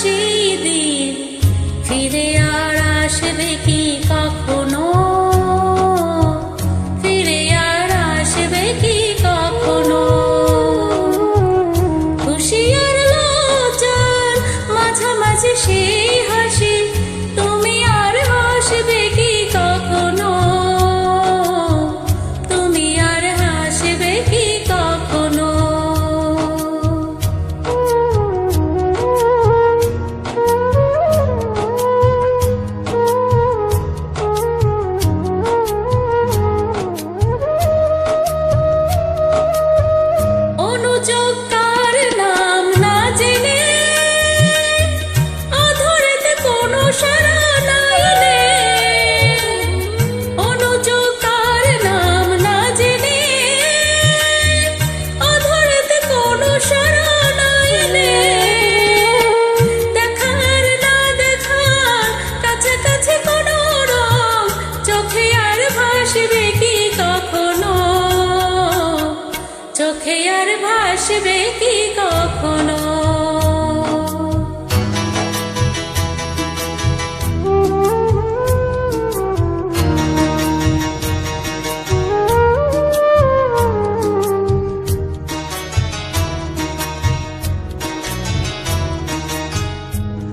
সেই দিন ফিরে আর আসবে কি কখনো, ফিরে আর আসবে কি কখনো? খুশি আর লজ্জার মাঝামাঝি সেই হাসি, তুমি আর হাসবে কি কখনো, তুমি আর হাসবে কি কখনো? চোখে আর ভাসবে কি কখনো?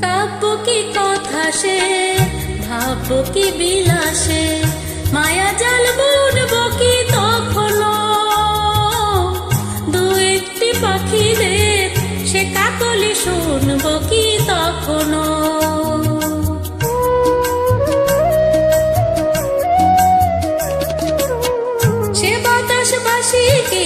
কাব্য কি কথা সে, ভাবব কি বিলাসে, মায়া জাল বুনব কি তখনো? পাখিদের সে কাকলি শুনব কি তখনো? সে বাতাস বাসি কি